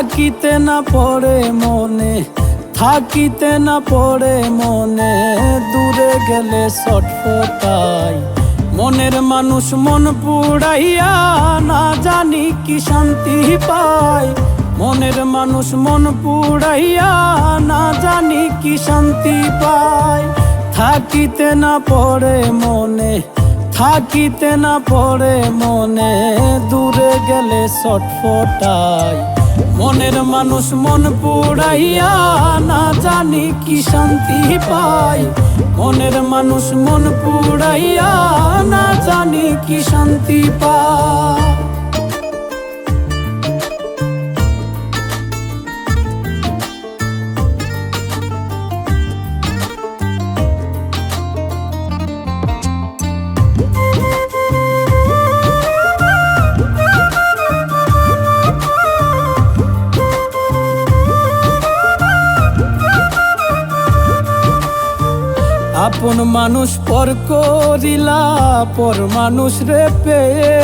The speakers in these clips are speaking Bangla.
থাকিতে না পড়ে মনে, থাকিতে না পড়ে মনে, দূরে গেলে ছটফটাই। মনের মানুষ মন পুড়াইয়া না জানি কি শান্তি পায়। মনের মানুষ মন পুড়াইয়া না জানি কি শান্তি পায়। থাকিতে না পড়ে মনে, থাকিতে না পড়ে মনে, দূরে গেলে ছটফটাই। মনের মানুষ মন পুড়াইয়া না জানি কি শান্তি পায়। মনের মানুষ মন পুড়াইয়া না জানি কি শান্তি পায়। আপন মানুষ পর করিলা পর মানুষ রে পেয়ে,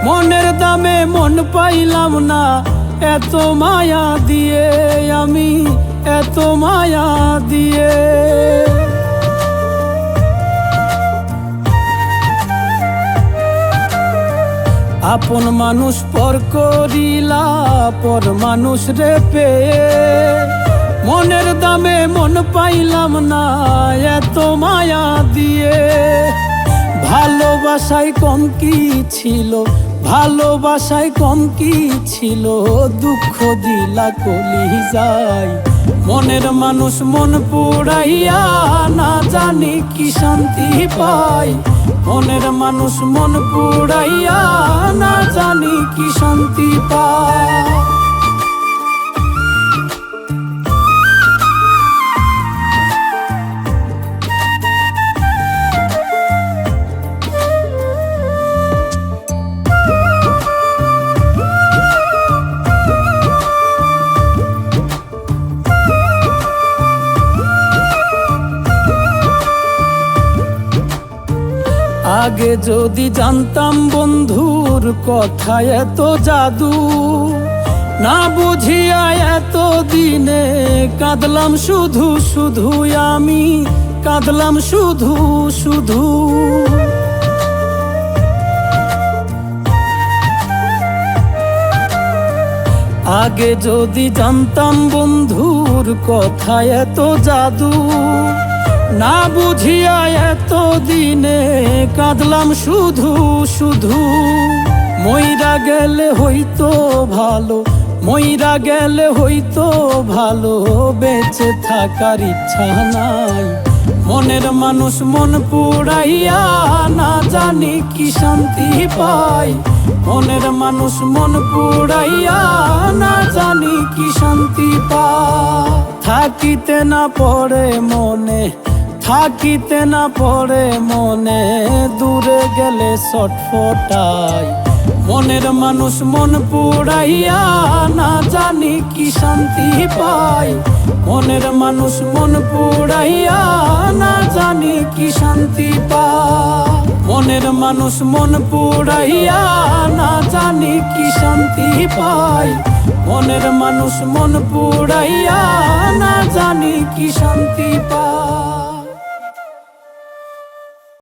মনের দামে মন পাইলাম না এত মায়া দিয়ে, আমি এত মায়া দিয়ে। আপন মানুষ পর করিলা পর মানুষ রে পেয়ে, মনের দামে মন পাইলাম না এত মায়া দিয়ে। ভালোবাসায় কম কি ছিল, ভালোবাসায় কম কি ছিল, দুঃখ দিলা কলিজায়। মনের মানুষ মন পুড়াইয়া না জানি কি শান্তি পায়। মনের মানুষ মন পুড়াইয়া না জানি কি শান্তি পায়। আগে যদি জানতাম বন্ধুর কথা এত জাদু, না বুঝিয়া এত দিনে কাঁদলাম শুধু শুধু, আমি কাঁদলাম শুধু শুধু। আগে যদি জানতাম বন্ধুর কথা এত জাদু, না বুঝিয়া এত দিনে কাঁদলাম শুধু শুধু। মইরা গেলে হইতো ভালো, মইরা গেলে হইতো ভালো, বেঁচে থাকার ইচ্ছা নাই। মনের মানুষ মন পুড়াইয়া না জানি কি শান্তি পায়। মনের মানুষ মন পুড়াইয়া না জানি কি শান্তি পায়। থাকিতে না পড়ে মনে, থাকিতে না পড়ে মনে, দূরে গেলে ছটফটাই। মনের মানুষ মন পুড়াইয়া না জানি কি শান্তি পায়। মনের মানুষ মন পুড়াইয়া না জানি কি শান্তি পায়। মনের মানুষ মন পুড়াইয়া না জানি কি শান্তি পায়। মনের মানুষ মন পুড়াইয়া না জানি কি শান্তি পায়।